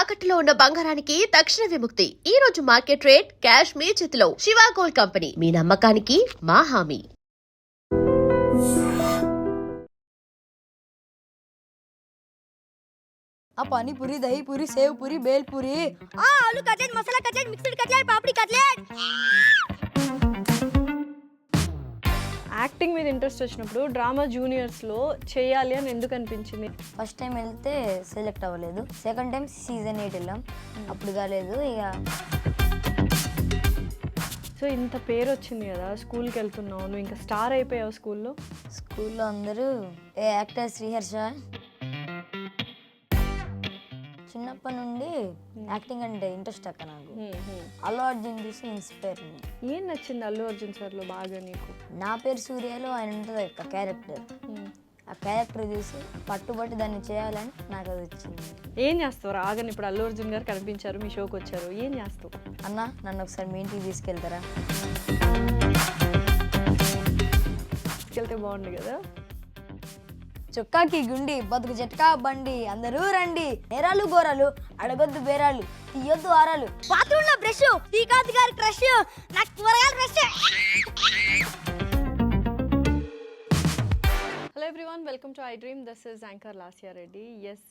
తాకట్టులో ఉన్న బంగారానికి తక్షణ విముక్తి. ఈ రోజు మార్కెట్ రేట్ క్యాష్ మీ చేతిలో. శివ గోల్డ్ కంపెనీ, మీ నమ్మకానికి మా హామీ. पानी पूरी, दही पूरी, सेव पूरी, बेल पूरी, आलू कटलेट, मसाला कटलेट, मिक्स्ड कटलेट, पापड़ी कटलेट. యాక్టింగ్ మీద ఇంట్రెస్ట్ వచ్చినప్పుడు డ్రామా జూనియర్స్లో చేయాలి అని ఎందుకు అనిపించింది? ఫస్ట్ టైం వెళ్తే సెలెక్ట్ అవ్వలేదు, సెకండ్ టైం సీజన్ 8 వెళ్ళాం, అప్పుడు కాలేదు ఇక. సో ఇంత పేరు వచ్చింది కదా, స్కూల్కి వెళ్తున్నావు, నువ్వు ఇంకా స్టార్ అయిపోయావు స్కూల్లో. స్కూల్లో అందరూ ఏ యాక్టర్ శ్రీహర్ష. చిన్నప్పటి నుండి యాక్టింగ్ అంటే ఇంట్రెస్ట్ అక్క నాకు. అల్లు అర్జున్ చూసి ఇన్స్పైర్. ఏం నచ్చింది అల్లు అర్జున్ సార్లో బాగా నీకు? నా పేరు సూర్యలో ఆయన ఉంటుంది ఒక క్యారెక్టర్, ఆ క్యారెక్టర్ చూసి పట్టుబట్టి దాన్ని చేయాలని నాకు అది వచ్చింది. ఏం చేస్తావు రాగానే? ఇప్పుడు అల్లు అర్జున్ గారు కనిపించారు, మీ షోకి వచ్చారు, ఏం చేస్తావు? అన్న నన్ను ఒకసారి మీ ఇంటికి తీసుకెళ్తారా? తీసుకెళ్తే బాగుంది కదా. చుక్కాకి గుండి, బతుకు జట్కా బండి, అందరూ రండి, నేరాలు ఘోరాలు, అడగొద్దు బేరాలు, తీయొద్దు ఆరాలు, బాత్రూంలో బ్రష్, శ్రీకాంత్ గారి క్రష్, నాకు కూరగాయల brush. Hello everyone, welcome to I dream. This is anchor Lasya Reddy. Yes,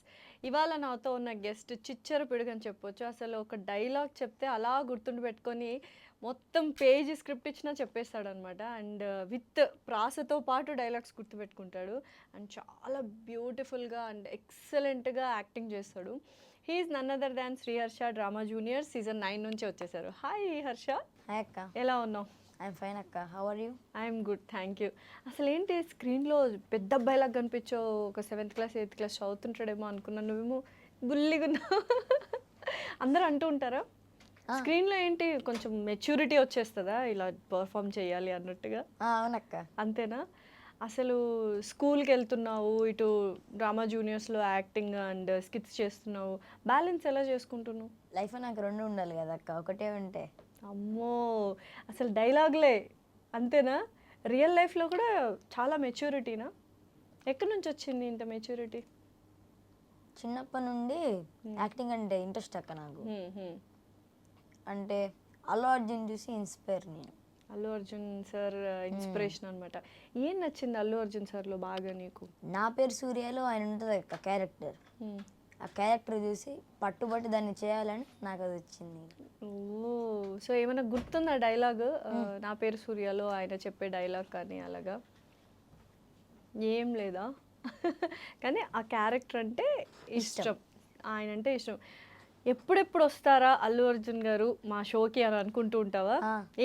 ఇవాళ నాతో ఉన్న గెస్ట్ చిచ్చర పిడుగు అని చెప్పొచ్చు. అసలు ఒక డైలాగ్ చెప్తే అలా గుర్తుండి పెట్టుకొని మొత్తం పేజ్ స్క్రిప్ట్ ఇచ్చినా చెప్పేస్తాడనమాట. అండ్ విత్ ప్రాసతో పాటు డైలాగ్స్ గుర్తుపెట్టుకుంటాడు. అండ్ చాలా బ్యూటిఫుల్గా అండ్ ఎక్సలెంట్గా యాక్టింగ్ చేస్తాడు. He's none other than Sriharsha, drama junior season 9 నుంచి వచ్చేసారు. హాయ్ హర్ష, హాయ్ అక్క. ఎలా ఉన్నావు? ఐఎమ్ ఫైన్ అక్క, how are you? I'm good, thank you. అసలు ఏంటి స్క్రీన్లో పెద్ద అబ్బాయిలాగా కనిపించావు, ఒక 7th క్లాస్ 8th క్లాస్ చదువుతుంటాడేమో అనుకున్నాను, నువ్వేమో బుల్లిగా ఉన్నావు. అందరూ అంటూ ఉంటారా స్క్రీన్లో ఏంటి కొంచెం మెచ్యూరిటీ వచ్చేస్తుందా ఇలా పర్ఫామ్ చేయాలి అన్నట్టుగా? అవునక్క. అంతేనా? అసలు స్కూల్కి వెళ్తున్నావు, ఇటు డ్రామా జూనియర్స్లో యాక్టింగ్ అండ్ స్కిట్స్ చేస్తున్నావు, బ్యాలెన్స్ ఎలా చేసుకుంటున్నావు? లైఫ్ నాకు రెండు ఉండాలి కదా అక్క, ఒకటే ఉంటే. అమ్మో, అసలు డైలాగ్లే అంతేనా? రియల్ లైఫ్లో కూడా చాలా మెచ్యూరిటీనా? ఎక్కడి నుంచి వచ్చింది ఇంత మెచ్యూరిటీ? చిన్నప్పటి నుండి యాక్టింగ్ అంటే ఇంట్రెస్ట్ అక్క నాకు. అంటే అల్లు అర్జున్ చూసి ఇన్స్పైర్ నేను. అల్లు అర్జున్ సార్ ఇన్స్పిరేషన్ అనమాట. ఏం నచ్చింది అల్లు అర్జున్ సార్లో బాగా నీకు? నా పేరు సూర్యలో ఆయన ఉంటుంది ఒక క్యారెక్టర్, ఆ క్యారెక్టర్ చూసి పట్టుబట్టి దాన్ని చేయాలని నాకు అది వచ్చింది. ఓ, సో ఏమైనా గుర్తుందా డైలాగ్? నా పేరు సూర్యలో ఆయన చెప్పే డైలాగ్ కానీ అలాగా ఏం లేదా? కానీ ఆ క్యారెక్టర్ అంటే ఇష్టం, ఆయన అంటే ఇష్టం. ఎప్పుడెప్పుడు వస్తారా అల్లు అర్జున్ గారు మా షోకి అని అనుకుంటూ ఉంటావా?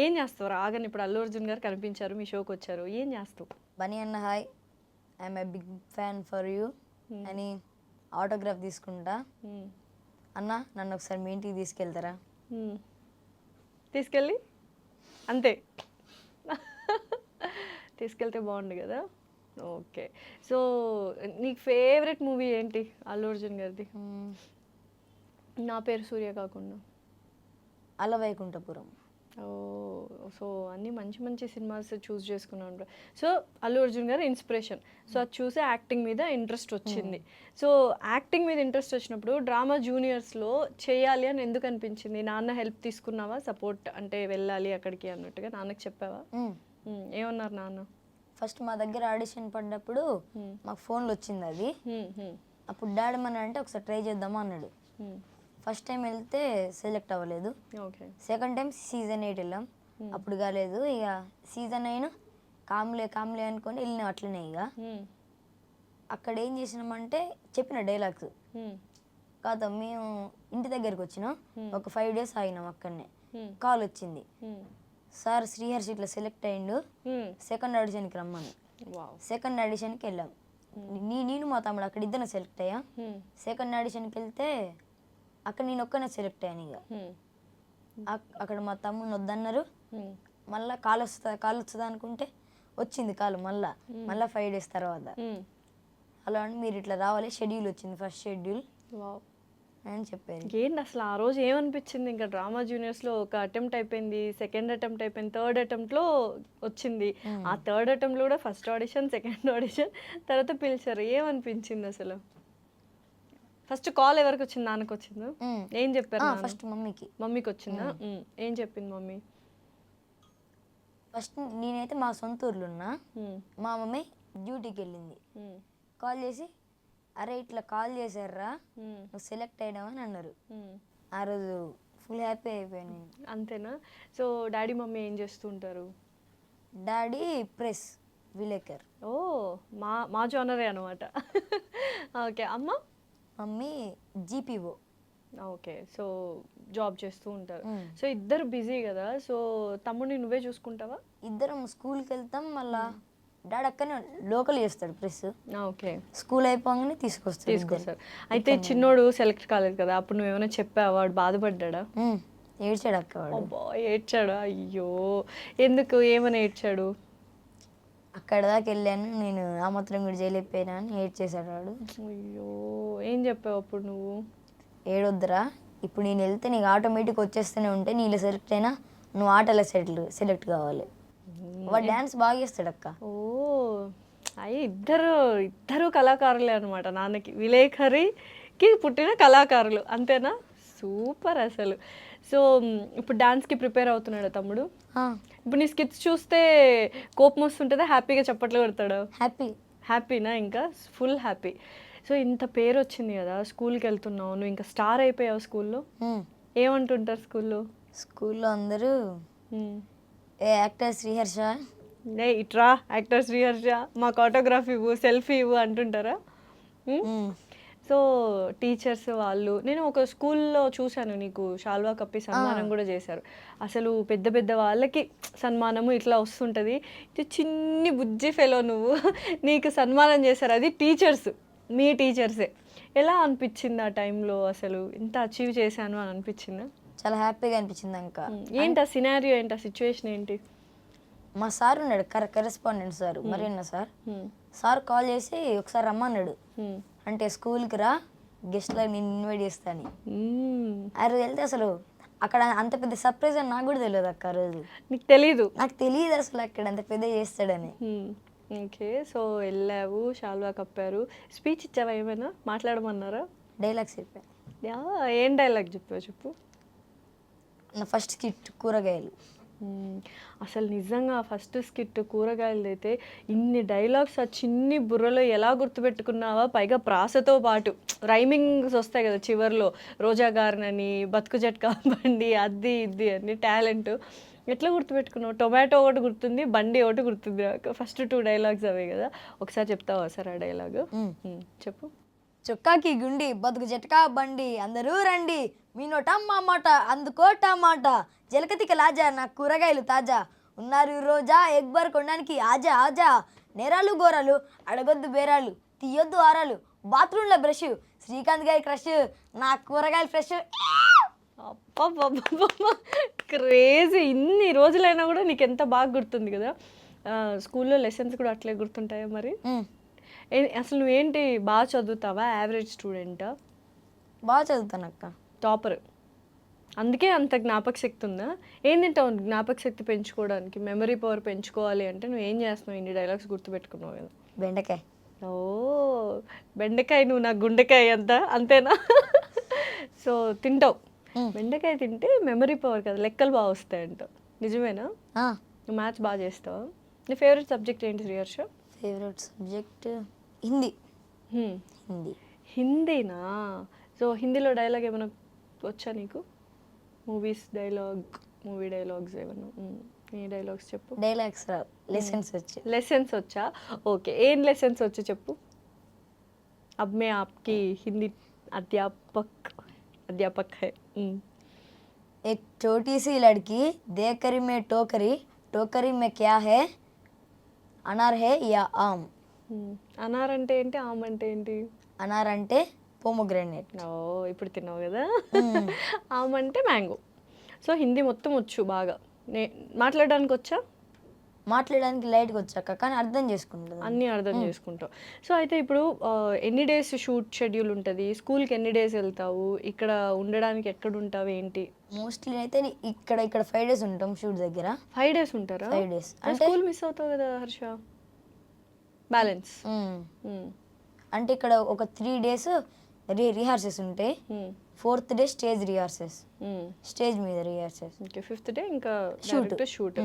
ఏం చేస్తావు రాగానే? ఇప్పుడు అల్లు అర్జున్ గారు కనిపించారు, మీ షోకి వచ్చారు, ఏం చేస్తావు? బనీ అన్న hi, I'm a big fan for you అని ఆటోగ్రాఫ్ తీసుకుంటా. అన్న నన్ను ఒకసారి మీ ఇంటికి తీసుకెళ్తారా? తీసుకెళ్ళి అంతే తీసుకెళ్తే బాగుండు కదా. ఓకే, సో నీకు ఫేవరెట్ మూవీ ఏంటి అల్లు అర్జున్ గారిది? నా పేరు సూర్య కాకుండా అలవైకుంఠపురం. ఓ, సో అన్నీ మంచి మంచి సినిమాస్ చూస్ చేసుకున్నాను. సో అల్లు అర్జున్ గారు ఇన్స్పిరేషన్, సో అది చూసి యాక్టింగ్ మీద ఇంట్రెస్ట్ వచ్చింది. సో యాక్టింగ్ మీద ఇంట్రెస్ట్ వచ్చినప్పుడు డ్రామా జూనియర్స్లో చేయాలి అని ఎందుకు అనిపించింది? నాన్న హెల్ప్ తీసుకున్నావా, సపోర్ట్ అంటే వెళ్ళాలి అక్కడికి అన్నట్టుగా నాన్నకి చెప్పావా? ఏమన్నారు నాన్న? ఫస్ట్ మా దగ్గర ఆడిషన్ పడ్డప్పుడు మాకు ఫోన్లో వచ్చింది అది. అప్పుడు డాడీ మన అంటే ఒకసారి ట్రై చేద్దామా అన్నాడు. ఫస్ట్ టైం వెళ్తే సెలెక్ట్ అవ్వలేదు, సెకండ్ టైం సీజన్ 8 వెళ్ళాం, అప్పుడు కాలేదు ఇక. సీజన్ 9 కామ్లే కామ్లే అనుకొని వెళ్ళినాం అట్లనే. ఇక అక్కడ ఏం చేసినామంటే చెప్పిన డైలాగ్స్ కాదు, మేము ఇంటి దగ్గరికి వచ్చినాం, ఒక 5 days ఆగినాం అక్కడనే. కాల్ వచ్చింది, సార్ శ్రీహర్షి ఇట్లా సెలెక్ట్ అయ్యిండు, సెకండ్ ఆడిషన్కి రమ్మని. సెకండ్ ఆడిషన్కి వెళ్ళాం, నేను మా తమ్ముడు అక్కడ ఇద్దరు సెలెక్ట్ అయ్యా. సెకండ్ ఆడిషన్కి వెళ్తే అక్కడ నేను ఒక్కనే సెలెక్ట్ అయ్యాను. ఇక అక్కడ మా తమ్ముని వద్దన్నారు, మళ్ళీ కాల్ వస్తుంది అనుకుంటే వచ్చింది కాలు మళ్ళీ 5 days తర్వాత. అలా అని మీరు ఇట్లా రావాలి, షెడ్యూల్ వచ్చింది, ఫస్ట్ షెడ్యూల్ అని చెప్పారు. ఏంటి అసలు ఆ రోజు ఏమనిపించింది? ఇంకా డ్రామా జూనియర్స్లో ఒక అటెంప్ట్ అయిపోయింది, సెకండ్ అటెంప్ట్ అయిపోయింది, థర్డ్ అటెంప్ట్లో వచ్చింది. ఆ థర్డ్ అటెంప్ట్లో కూడా ఫస్ట్ ఆడిషన్, సెకండ్ ఆడిషన్, తర్వాత పిలిచారు. ఏమనిపించింది అసలు? ఫస్ట్ కాల్ ఎవరికి వచ్చింది? నాన్నకి వచ్చిందా? ఏం చెప్పారు నాన్న? ఫస్ట్ మమ్మీకి. మమ్మీకి వచ్చిందా? ఏం చెప్పింది మమ్మీ? ఫస్ట్ నేనైతే మా సొంత ఊర్లో ఉన్నా, మా మమ్మీ డ్యూటీకి వెళ్ళింది. కాల్ చేసి అరే ఇట్లా కాల్ చేశారా, నువ్వు సెలెక్ట్ అయినావు అని అన్నారు. ఆ రోజు ఫుల్ హ్యాపీ అయిపోయాను నేను. అంతేనా? సో డాడీ మమ్మీ ఏం చేస్తూ ఉంటారు? Daddy press విలేకర్. ఓ మా జోనరే అనమాట. ఓకే. అమ్మ? Mummy GPO. Okay. So job చేస్తూ ఉంటారు. సో ఇద్దరు బిజీ కదా, సో తమ్ముడిని నువ్వే చూసుకుంటావా? ఇద్దరం స్కూల్కి వెళ్తాం, మళ్ళా డాడీ అక్కనే లోకల్ చేస్తాడు ప్రెస్. ఓకే. స్కూల్ అయిపోగానే తీసుకొస్తాడు. అయితే చిన్నోడు సెలెక్ట్ కాలేదు కదా, అప్పుడు నువ్వేమైనా చెప్పావా? వాడు బాధపడ్డా? ఏడ్చాడు అక్క వాడు. అబ్బా, ఏడ్చాడా? అయ్యో, ఎందుకు? ఏమని ఏడ్చాడు? అక్కడ దాకా వెళ్ళాను నేను, ఆ మాత్రం కూడా చేయలేకపోయినా అని ఏడ్చేశాడు వాడు. అయ్యో, ఏం చెప్పావు అప్పుడు నువ్వు? ఏడొద్దురా, ఇప్పుడు నేను వెళ్తే నీకు ఆటోమేటిక్ వచ్చేస్తూనే ఉంటే, నీళ్ళు సెలెక్ట్ అయినా నువ్వు ఆటలో సెలెక్ట్ కావాలి. వాడు డ్యాన్స్ బాగా చేస్తాడు అక్క. ఓ, అయ్యి ఇద్దరు కళాకారులే అనమాట. నాన్నకి విలేకరికి పుట్టిన కళాకారులు, అంతేనా? సూపర్ అసలు. సో ఇప్పుడు డాన్స్కి ప్రిపేర్ అవుతున్నాడు తమ్ముడు. ఇప్పుడు నీ స్కిట్స్ చూస్తే కోపం వస్తుంటుందా, హ్యాపీగా చప్పట్లు కొడతాడు? హ్యాపీనా? ఇంకా ఫుల్ హ్యాపీ. సో ఇంత పేరు వచ్చింది కదా, స్కూల్కి వెళ్తున్నావు, నువ్వు ఇంకా స్టార్ అయిపోయావు స్కూల్లో. ఏమంటుంటారు స్కూల్లో అందరూ ఏ యాక్టర్ శ్రీహర్ష, ఇట్రా యాక్టర్ శ్రీహర్ష, మాకు ఆటోగ్రాఫ్ ఇవ్వు, సెల్ఫీ ఇవ్వు అంటుంటారా? సో టీచర్స్ వాళ్ళు, నేను ఒక స్కూల్లో చూశాను, నీకు షాల్వా కప్పి సన్మానం కూడా చేశారు. అసలు పెద్ద పెద్ద వాళ్ళకి సన్మానము ఇట్లా వస్తుంటుంది, ఇది చిన్ని బుజ్జి ఫెలో నువ్వు, నీకు సన్మానం చేశారు, అది టీచర్స్, మీ టీచర్సే. ఎలా అనిపించింది ఆ టైంలో? అసలు ఇంత అచీవ్ చేశాను అని అనిపించిందా? చాలా హ్యాపీగా అనిపించింది. ఇంకా ఏంటి ఆ సినారియో, ఏంటి ఆ సిచ్యువేషన్ ఏంటి? మా సార్ ఉన్నాడు, కరెస్పాండెంట్ సార్ మరేనా సార్ కాల్ చేసి ఒకసారి రమ్మన్నాడు. అంటే స్కూల్కి రా, గెస్ట్లా నేను ఇన్వైట్ చేస్తాను. ఆ రోజు వెళ్తే అసలు అక్కడ అంత పెద్ద సర్ప్రైజ్ అని నాకు కూడా తెలియదు అక్క. ఆ రోజు నీకు తెలీదు? నాకు తెలియదు అసలు అక్కడ అంత పెద్ద చేస్తాడని. ఓకే. సో వెళ్ళావు, షాల్వా కప్పారు, స్పీచ్ ఇచ్చావా? ఏమైనా మాట్లాడమన్నారా? డైలాగ్స్ చెప్పాను. ఏం డైలాగ్ చెప్పావు చెప్పు? నా ఫస్ట్ స్కిట్ కూరగాయలు. అసలు నిజంగా ఫస్ట్ స్కిట్ కూరగాయలు అయితే ఇన్ని డైలాగ్స్ ఆ చిన్ని బుర్రలో ఎలా గుర్తుపెట్టుకున్నావా? పైగా ప్రాసతో పాటు రైమింగ్స్ వస్తాయి కదా చివర్లో, రోజా గారినని, బతుకు జట్కా బండి, అది ఇది అని టాలెంట్. ఎట్లా గుర్తుపెట్టుకున్నావు? టొమాటో ఒకటి గుర్తుంది, బండి ఒకటి గుర్తుంది. ఫస్ట్ 2 డైలాగ్స్ అవే కదా, ఒకసారి చెప్తావా సార్ ఆ డైలాగ్? చెప్పు. చొక్కాకి గుండి, బతుకు జట్కా బండి, అందరూ రండి, మీ నోటమ్మా మాట అందుకో టమాట, జలకతిక లాజా నా కూరగాయలు తాజా, ఉన్నారు రోజా ఎగ్బర్ కొనడానికి ఆజా ఆజా, నేరాలు గోరాలు అడగొద్దు బేరాలు, తీయొద్దు ఆరాలు, బాత్రూంలో బ్రష్, శ్రీకాంత్ గారి క్రష్, నా కూరగాయలు ఫ్రెష్. క్రేజీ. ఇన్ని రోజులైనా కూడా నీకు ఎంత బాగా గుర్తుంది కదా. స్కూల్లో లెసన్స్ కూడా అట్లే గుర్తుంటాయా మరి? అసలు నువ్వేంటి, బాగా చదువుతావా? యావరేజ్ స్టూడెంటా? బాగా చదువుతాను అక్క. టాపర్, అందుకే అంత జ్ఞాపక శక్తి ఉందా? ఏం తింటావు జ్ఞాపక శక్తి పెంచుకోవడానికి, మెమరీ పవర్ పెంచుకోవాలి అంటే నువ్వు ఏం చేస్తున్నావు? ఇన్ని డైలాగ్స్ గుర్తుపెట్టుకున్నావు కదా. బెండకాయ. ఓ బెండకాయ, నువ్వు నా గుండెకాయ అంతేనా? సో తింటావు బెండకాయ, తింటే మెమరీ పవర్ కదా, లెక్కలు బాగా వస్తాయంట, నిజమేనా? నువ్వు మ్యాథ్స్ బాగా చేస్తావా? నీ ఫేవరెట్ సబ్జెక్ట్ ఏంటి శ్రీహర్ష? Favourite subject Hindi. హిందీనా? సో హిందీలో డైలాగ్ ఏమైనా వచ్చా నీకు? మూవీ డైలాగ్స్ ఏమన్నా? ఏ డైలాగ్స్ చెప్పు. డైలాగ్స్ లెసన్స్ వచ్చా? ఓకే, ఏం లెసన్స్ వచ్చి చెప్పు. अब मैं आपकी हिंदी अध्यापक है. एक छोटी सी लड़की देखकर में टोकरी में क्या है, अनार है या आम. అనార్ అంటే ఏంటి, ఆమ్ అంటే ఏంటి? అనార్ అంటే పోమోగ్రానేట్. ఓ ఇప్పుడు తిన్నావు కదా. ఆమ్ అంటే మ్యాంగో. సో హిందీ మొత్తం వచ్చు బాగా. మాట్లాడడానికి వచ్చా? మాట్లాడడానికి లైట్గా వచ్చాక, కానీ అర్థం చేసుకుంటాను, అన్నీ అర్థం చేసుకుంటావు. సో అయితే ఇప్పుడు ఎన్ని డేస్ షూట్ షెడ్యూల్ ఉంటుంది? స్కూల్కి ఎన్ని డేస్ వెళ్తావు? ఇక్కడ ఉండడానికి ఎక్కడ ఉంటావు ఏంటి? మోస్ట్లీ అయితే ఇక్కడ 5 days ఉంటాం షూట్ దగ్గర. 5 days ఉంటారా? 5 days అంటే స్కూల్ మిస్ అవుతావు కదా హర్ష. బ్యాలెన్స్ అంటే ఇక్కడ ఒక 3 days రిహార్సెస్ ఉంటాయి. 4th day stage rehearsals, stage మీద రిహార్సెస్. ఓకే, 5th డే ఇంకా షూట్.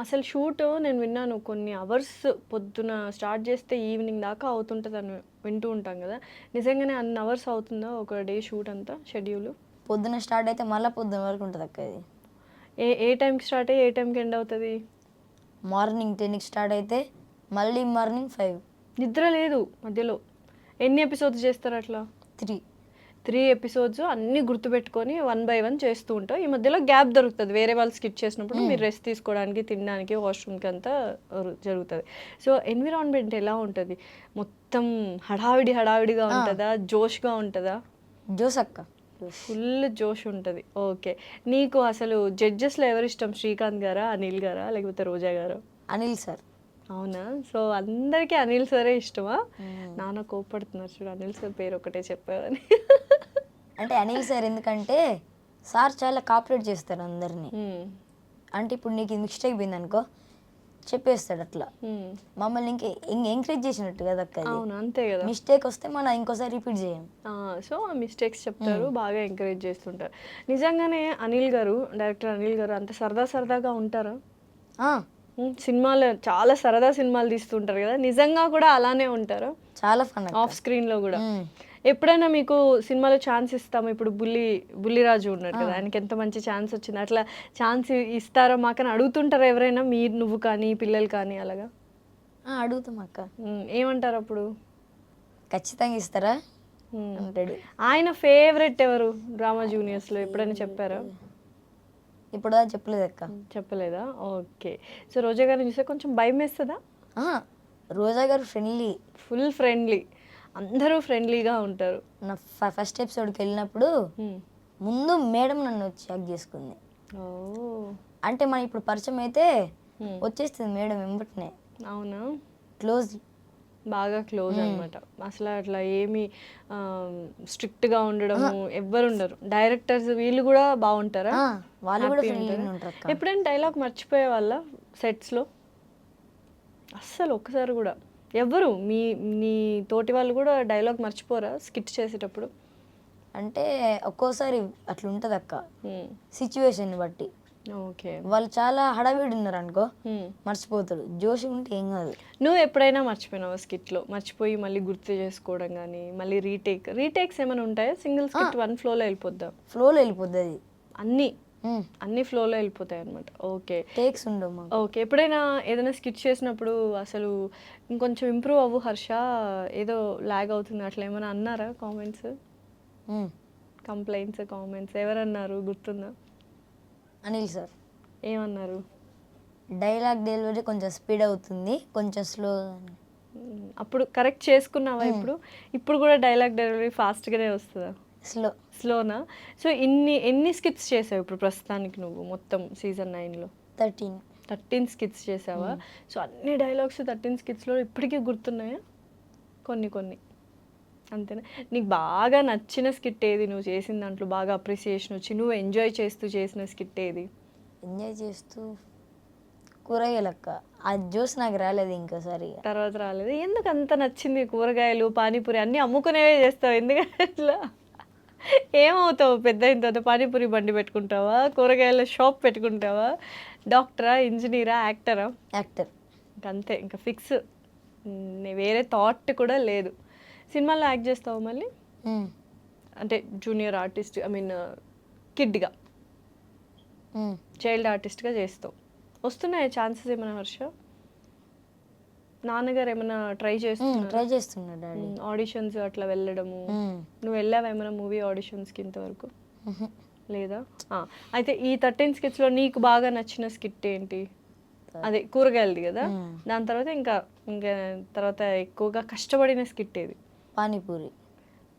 అసలు షూట్ నేను విన్నాను కొన్ని అవర్స్ పొద్దున స్టార్ట్ చేస్తే ఈవినింగ్ దాకా అవుతుంటుంది అని వింటూ ఉంటాం కదా, నిజంగానే అన్ని అవర్స్ అవుతుందా ఒక డే షూట్ అంతా షెడ్యూల్? పొద్దున స్టార్ట్ అయితే మళ్ళీ పొద్దున వరకు ఉంటుంది అక్క. ఇది ఏ టైంకి స్టార్ట్ అయ్యి ఏ టైంకి ఎండ్ అవుతుంది? మార్నింగ్ 10కి స్టార్ట్ అయితే మళ్ళీ మార్నింగ్ 5. నిద్ర లేదు మధ్యలో. ఎన్ని ఎపిసోడ్స్ చేస్తారు అట్లా? 3 ఎపిసోడ్స్ అన్నీ గుర్తుపెట్టుకొని 1 by 1 చేస్తూ ఉంటాం. ఈ మధ్యలో గ్యాప్ దొరుకుతుంది, వేరే వాళ్ళు స్కిట్ చేసినప్పుడు మీరు రెస్ట్ తీసుకోవడానికి, తినడానికి, వాష్రూమ్కి అంతా జరుగుతుంది. సో ఎన్విరాన్మెంట్ ఎలా ఉంటుంది? మొత్తం హడావిడిగా ఉంటుందా, జోష్గా ఉంటుందా? జోస్ అక్క, ఫుల్ జోష్ ఉంటుంది. ఓకే, నీకు అసలు జడ్జెస్లో ఎవరు ఇష్టం? శ్రీకాంత్ గారా, అనిల్ గారా, లేకపోతే రోజా గారా? అనిల్ సార్. అవునా? సో అందరికీ అనిల్ సరే ఇష్టమా? నాన్న కోపడుతున్నారు చూడు, అనిల్ సార్ పేరు ఒకటే చెప్పావని. అంటే అనిల్ సార్ ఎందుకంటే సార్ చాలా కాపరేట్ చేస్తారు అందరినీ. అంటే ఇప్పుడు నీకు మిస్టేక్ పోయింది అనుకో చెప్పేస్తాడు అట్లా, మమ్మల్ని ఎంకరేజ్ చేసినట్టు కదా అక్క. అవును, అంతే కదా. మిస్టేక్ వస్తే మనం ఇంకోసారి రిపీట్ చేయం. సో ఆ మిస్టేక్స్ చెప్తారు, బాగా ఎంకరేజ్ చేస్తుంటారు. నిజంగానే అనిల్ గారు, డైరెక్టర్ అనిల్ గారు అంత సరదాగా ఉంటారా? సినిమాలు చాలా సరదా సినిమాలు తీస్తుంటారు కదా, నిజంగా కూడా అలానే ఉంటారా? చాలా ఫన్ ఆఫ్ స్క్రీన్ లో కూడా. ఎప్పుడైనా మీకు సినిమాలో ఛాన్స్ ఇస్తాము, ఇప్పుడు బుల్లిరాజు ఉన్నాడు కదా, ఆయనకి ఎంత మంచి ఛాన్స్ వచ్చింది, అట్లా ఛాన్స్ ఇస్తారా మాకని అడుగుతుంటారా ఎవరైనా? నువ్వు కానీ పిల్లలు కానీ అలాగా అడుగుతాం అక్క. ఏమంటారు అప్పుడు? ఖచ్చితంగా ఇస్తారా అంటాడు. ఆయన ఫేవరెట్ ఎవరు డ్రామా జూనియర్స్ లో ఎప్పుడైనా చెప్పారా? ఇప్పుడు చెప్పలేదు అక్క. చెప్పలేదా? ఓకే. సో రోజా గారిని చూస్తే కొంచెం భయం వేస్తుందా? రోజా గారు ఫ్రెండ్లీ, ఫుల్ ఫ్రెండ్లీ, అందరూ ఫ్రెండ్లీగా ఉంటారు. నా ఫస్ట్ ఎపిసోడ్కి వెళ్ళినప్పుడు ముందు మేడం నన్ను వచ్చి హగ్ చేసుకుంది. అంటే మనం ఇప్పుడు పరిచయం అయితే వచ్చేస్తుంది మేడం వెంబటనే. అవునా? క్లోజ్, బాగా క్లోజ్ అనమాట. అసలు అట్లా ఏమి స్ట్రిక్ట్గా ఉండడము ఎవ్వరు ఉండరు. డైరెక్టర్స్ వీళ్ళు కూడా బాగుంటారా? వాళ్ళు కూడా ఫ్రెండ్లీగా ఉంటారు. ఎప్పుడైనా డైలాగ్ మర్చిపోయే వాళ్ళ సెట్స్లో? అస్సలు ఒక్కసారి కూడా ఎవరు నీ తోటి వాళ్ళు కూడా డైలాగ్ మర్చిపోరా స్కిట్ చేసేటప్పుడు? అంటే ఒక్కోసారి అట్లా ఉంటుంది అక్క, సిచ్యువేషన్ బట్టి. ఓకే, వాళ్ళు చాలా హడావిడి ఉన్నారు అనుకో మర్చిపోతాడు, జోష్ ఉంటే ఏం కాదు. నువ్వు ఎప్పుడైనా మర్చిపోయినావా స్కిట్లో? మర్చిపోయి మళ్ళీ గుర్తు చేసుకోవడం కానీ, మళ్ళీ రీటేక్స్ ఏమైనా ఉంటాయా? సింగిల్ స్కిట్ 1 ఫ్లోలో వెళ్ళిపోద్దాం? ఫ్లోలో వెళ్ళిపోద్ది అది, అన్ని ఫ్లోలో వెళ్ళిపోతాయి అనమాట. ఓకే, టేక్స్ ఉండవు. ఓకే, ఎప్పుడైనా ఏదైనా స్కిట్ చేసినప్పుడు అసలు ఇంకొంచెం ఇంప్రూవ్ అవ్వు హర్ష, ఏదో లాగ్ అవుతుంది అట్లా ఏమైనా అన్నారా? కంప్లైంట్స్ కామెంట్స్ ఎవరన్నారు గుర్తుందా? అనిల్ సార్. ఏమన్నారు? డైలాగ్ డెలివరీ కొంచెం స్పీడ్ అవుతుంది, కొంచెం స్లో. అప్పుడు కరెక్ట్ చేసుకున్నావా? ఇప్పుడు కూడా డైలాగ్ డెలివరీ ఫాస్ట్గానే వస్తుందా? స్లోనా? సో ఎన్ని స్కిట్స్ చేసావు ఇప్పుడు ప్రస్తుతానికి నువ్వు మొత్తం సీజన్ 9లో? 13 స్కిట్స్ చేసావా? సో అన్ని డైలాగ్స్ 13 స్కిట్స్లో ఇప్పటికీ గుర్తున్నాయా? కొన్ని అంతేనా? నీకు బాగా నచ్చిన స్కిట్ ఏది? నువ్వు చేసిన దాంట్లో బాగా అప్రిసియేషన్ వచ్చి నువ్వు ఎంజాయ్ చేస్తూ చేసిన స్కిట్ ఏది? ఎంజాయ్ చేస్తూ కూరగాయలక్క, ఆ జ్యూస్ నాకు రాలేదు ఇంకోసారి. తర్వాత రాలేదు? ఎందుకు అంత నచ్చింది? కూరగాయలు, పానీపూరి అన్నీ అమ్ముకునేవే చేస్తావు, ఎందుకంటే అట్లా ఏమవుతావు పెద్ద అయిన తర్వాత? పానీపూరి బండి పెట్టుకుంటావా, కూరగాయల షాప్ పెట్టుకుంటావా, డాక్టరా, ఇంజనీరా, యాక్టర్? ఇంకంతే, ఇంకా ఫిక్స్, వేరే థాట్ కూడా లేదు. సినిమాలో యాక్ట్ చేస్తావు మళ్ళీ? అంటే జూనియర్ ఆర్టిస్ట్, కిడ్గా, చైల్డ్ ఆర్టిస్ట్గా చేస్తావు. వస్తున్నాయా ఛాన్సెస్ ఏమైనా హర్ష? నాన్నగారు ఏమైనా ట్రై చేస్తున్నాడు ఆడిషన్స్ అట్లా వెళ్ళడము? నువ్వు వెళ్ళావా ఏమైనా మూవీ ఆడిషన్స్కి ఇంతవరకు? లేదా? అయితే ఈ 13 స్కిట్స్లో నీకు బాగా నచ్చిన స్కిట్ ఏంటి? అదే కూరగాయలది కదా. దాని తర్వాత ఇంకా తర్వాత ఎక్కువగా కష్టపడిన స్కిట్ ఏది?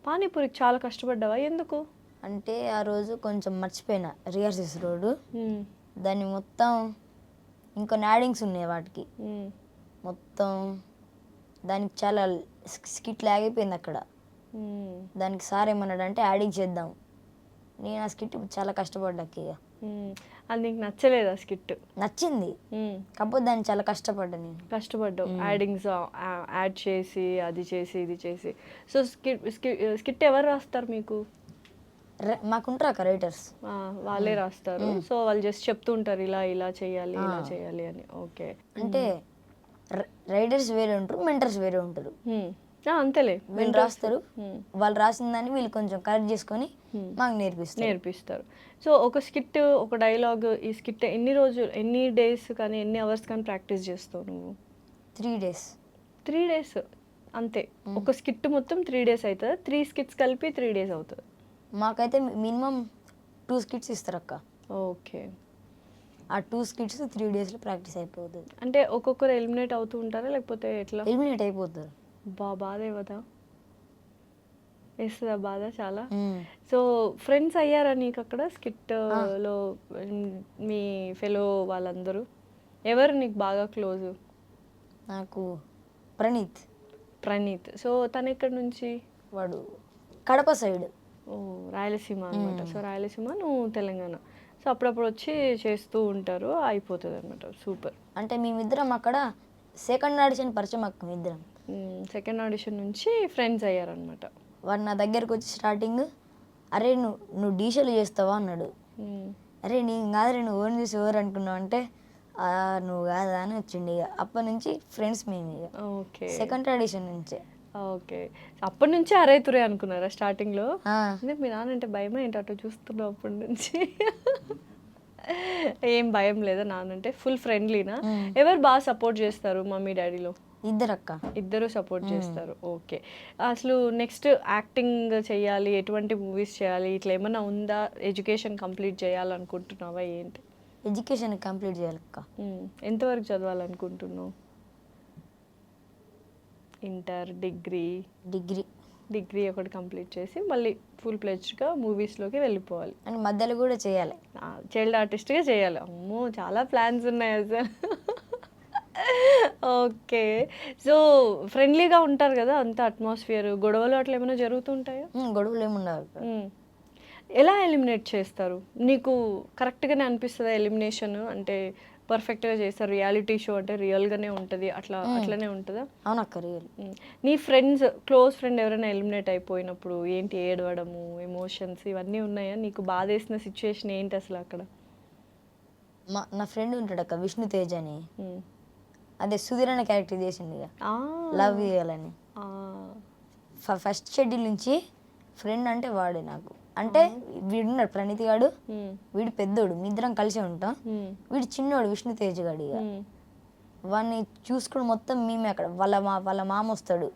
పానీపూరికి చాలా కష్టపడ్డావా? ఎందుకు? అంటే ఆ రోజు కొంచెం మర్చిపోయినా రిహార్సల్స్ రోడ్డు, దాన్ని మొత్తం ఇంకొన్ని యాడింగ్స్ ఉన్నాయి వాటికి, మొత్తం దానికి చాలా స్కిట్ లాగిపోయింది అక్కడ. దానికి సార్ ఏమన్నాడు అంటే యాడింగ్ చేద్దాం, నేను ఆ స్కిట్ చాలా కష్టపడ్డాక ఇక అది నీకు నచ్చలేదు ఆ స్కిట్? నచ్చింది, కాకపోతే దాన్ని చాలా కష్టపడ్డా నేను. కష్టపడ్డావు, యాడింగ్స్ యాడ్ చేసి అది చేసి ఇది చేసి. సో స్కిట్ ఎవరు రాస్తారు మీకు? మాకుంటారు అక్క రైటర్స్, వాళ్ళే రాస్తారు. సో వాళ్ళు జస్ట్ చెప్తూ ఉంటారు ఇలా ఇలా చేయాలి ఇలా చేయాలి అని. ఓకే, అంటే రైటర్స్ వేరే ఉంటారు, మెంటర్స్ వేరే ఉంటారు. అంతేలే, వీళ్ళు రాస్తారు, వాళ్ళు రాసిన దాన్ని వీళ్ళు కొంచెం కరెక్ట్ చేసుకొని మాకు నేర్పిస్తారు. సో ఒక స్కిట్, ఒక డైలాగ్, ఈ స్కిట్ ఎన్ని డేస్ కానీ ఎన్ని అవర్స్ కానీ ప్రాక్టీస్ చేస్తావు నువ్వు? 3 days. 3 days అంతే? ఒక స్కిట్ మొత్తం 3 days అవుతుంది? 3 skits కలిపి 3 days అవుతుంది? మాకైతే మినిమం 2 skits ఇస్తారు అక్క. ఓకే, ఆ 2 skits 3 daysలో ప్రాక్టీస్ అయిపోతుంది. అంటే ఒక్కొక్కరు ఎలిమినేట్ అవుతూ ఉంటారా లేకపోతే ఎట్లా? ఎలిమినేట్ అయిపోతారు. బాధ ఇవ్వదా? వేస్తుందా బాధ చాలా? సో ఫ్రెండ్స్ అయ్యారా నీకు అక్కడ స్కిట్లో మీ ఫెలో వాళ్ళందరూ? ఎవరు నీకు బాగా క్లోజ్? నాకు ప్రణీత్. సో తను ఎక్కడి నుంచి? వాడు కడప సైడ్. ఓ, రాయలసీమ అనమాట. సో రాయలసీమ, నువ్వు తెలంగాణ. సో అప్పుడప్పుడు వచ్చి చేస్తూ ఉంటారు, అయిపోతుంది అనమాట. సూపర్. అంటే మేమిద్దరం అక్కడ సెకండ్ ఆడిషన్ పరిచయం అక్క. మేమిద్దరం సెకండ్ ఆడిషన్ నుంచి ఫ్రెండ్స్ అయ్యారనమాట. వాడు నా దగ్గరకు వచ్చి స్టార్టింగ్, అరే నువ్వు డీషోలు చేస్తావా అన్నాడు. అరే నేను కాదురే, నువ్వు ఓన్ చూసి ఎవరు అనుకున్నావు అంటే నువ్వు కాదా అని వచ్చిండు. ఇక అప్పటి నుంచి ఫ్రెండ్స్ మేము. ఇక ఓకే, సెకండ్ ఆడిషన్ నుంచే. ఓకే, అప్పటి నుంచి అరైతురే అనుకున్నారా స్టార్టింగ్లో? అంటే మీ నాన్న అంటే భయమే ఏంటి అటు చూస్తున్నావు అప్పటి నుంచి? ఏం భయం లేదా నానంటే? ఫుల్ ఫ్రెండ్లీనా? ఎవరు బాగా సపోర్ట్ చేస్తారు మమ్మీ డాడీలో? ఇద్దరు సపోర్ట్ చేస్తారు. ఓకే, అసలు నెక్స్ట్ యాక్టింగ్ చేయాలి, ఎటువంటి మూవీస్ చేయాలి ఇట్లా ఏమన్నా ఉందా? ఎడ్యుకేషన్ కంప్లీట్ చేయాలనుకుంటున్నావా ఏంటి? ఎడ్యుకేషన్ కంప్లీట్ చేయాలక్క. ఎంతవరకు చదవాలనుకుంటున్నావు? ఇంటర్, డిగ్రీ ఒకటి కంప్లీట్ చేసి మళ్ళీ ఫుల్ ప్లెజ్డ్గా మూవీస్లోకి వెళ్ళిపోవాలి అండ్ మధ్యలో కూడా చేయాలి, చైల్డ్ ఆర్టిస్ట్గా చేయాలి. అమ్మో, చాలా ప్లాన్స్ ఉన్నాయి అసలు. ఓకే, సో ఫ్రెండ్లీగా ఉంటారు కదా అంత అట్మాస్ఫియర్? గొడవలు అట్లా ఏమైనా జరుగుతుంటాయా? గొడవలు ఏముండవు. ఎలా ఎలిమినేట్ చేస్తారు? నీకు కరెక్ట్గానే అనిపిస్తుందా ఎలిమినేషన్? అంటే పర్ఫెక్ట్గా చేస్తారు? రియాలిటీ షో అంటే రియల్గానే ఉంటుంది, అట్లనే ఉంటుందా? అవునక్క, రియల్. నీ ఫ్రెండ్స్, క్లోజ్ ఫ్రెండ్ ఎవరైనా ఎలిమినేట్ అయిపోయినప్పుడు ఏంటి ఏడవడము, ఎమోషన్స్ ఇవన్నీ ఉన్నాయా? నీకు బాధ వేసిన సిచ్యువేషన్ ఏంటి అసలు అక్కడ? నా ఫ్రెండ్ ఉంటాడు అక్క, విష్ణు తేజ్ అని. అదే సుధీర్ అనే క్యారెక్టర్ చేసింది ఇక లవ్ చేయాలని. ఫస్ట్ షెడ్యూల్ నుంచి ఫ్రెండ్ అంటే వాడే నాకు. అంటే వీడున్నాడు ప్రణీత్ గాడు, వీడు పెద్దోడు, మీ ఇద్దరం కలిసి ఉంటాం. వీడు చిన్నోడు విష్ణు తేజ్ గాడు. ఇక వాడిని చూసుకుని మొత్తం మేమే అక్కడ. వాళ్ళ మామ వస్తాడు,